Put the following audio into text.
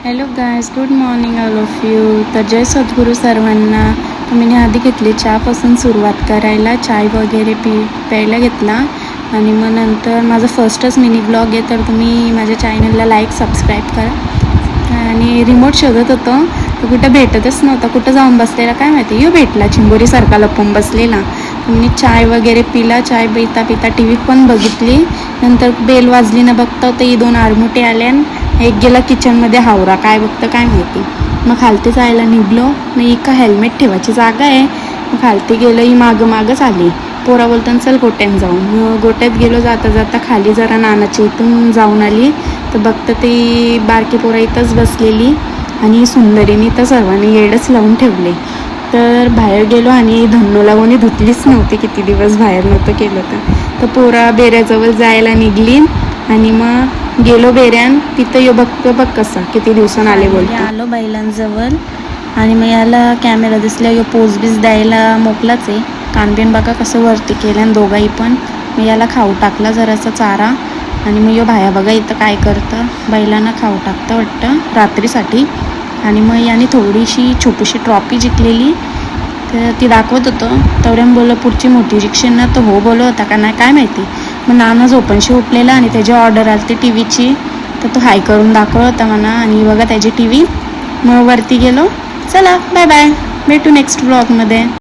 Hello guys, good morning all of you. तर जय सद्गुरू सर्वांना. तर मी आधी घेतली चहापासून सुरुवात करायला, चाय वगैरे प्यायला घेतला आणि मग नंतर माझं फर्स्टच मिनी ब्लॉग आहे. तर तुम्ही माझ्या चॅनलला लाईक सबस्क्राईब करा. आणि रिमोट शोधत होतो तर कुठं भेटतच नव्हता. कुठं जाऊन बसलेला काय माहिती, भेटला चिंबोरीसारखा लपून बसलेला. मी चाय वगैरे पिला. चाय पिता पिता टी व्ही पण बघितली. नंतर बेल वाजली ना बघता तर ही 2 आरमुटे आल्यान एक गेला किचनमध्ये हावरा. काय बघतं काय माहिती. मग खालती जायला निघलो. नाही का हेल्मेट ठेवायची जागा आहे. मग खालती गेलो. ही मागच आली. पोरा बोलताना चल गोट्यात जाऊन. मग गोट्यात गेलो. जाता जाता खाली जरा नानाच्या इथून जाऊन आली तर बघतं ती बारकी पोरा इथंच बसलेली आणि सुंदरीने तर सर्वांनी येडच लावून ठेवले. तर बाहेर गेलो आणि धन्नोला कोणी धुतलीच नव्हती. किती दिवस बाहेर नव्हतं केलं तर पोरा बेऱ्याजवळ जायला निघली आणि मग गेलो बेऱ्यान. तिथं यो बघ कसं किती दिवसांनी आले बोलतो. आलो बैलांजवळ आणि मग याला कॅमेरा दिसल्या यो पोज बीज द्यायला मोकलाच आहे. कानबिन बघा कसं वरती केलं आणि दोघाही पण. मग याला खाऊ टाकला जरासा चारा आणि मग यो भाया बघा इथं काय करतं. बैलांना खाऊ टाकतं वाटतं रात्रीसाठी. आणि मग याने थोडीशी छोटीशी ट्रॉफी जिंकलेली तर ती दाखवत होतं. तेवढ्यानं बोललं पुढची मोठी जिंकशील ना. तर हो बोलत होता का नाही काय माहिती. मग नाना झोपणशी उठलेला आणि त्याची ऑर्डर आली ती टी व्हीची. तर तो हाय करून दाखवत होता म्हणा. आणि बघा त्याची टी व्ही. मग वरती गेलो. चला बाय बाय, भेटू नेक्स्ट ब्लॉगमध्ये.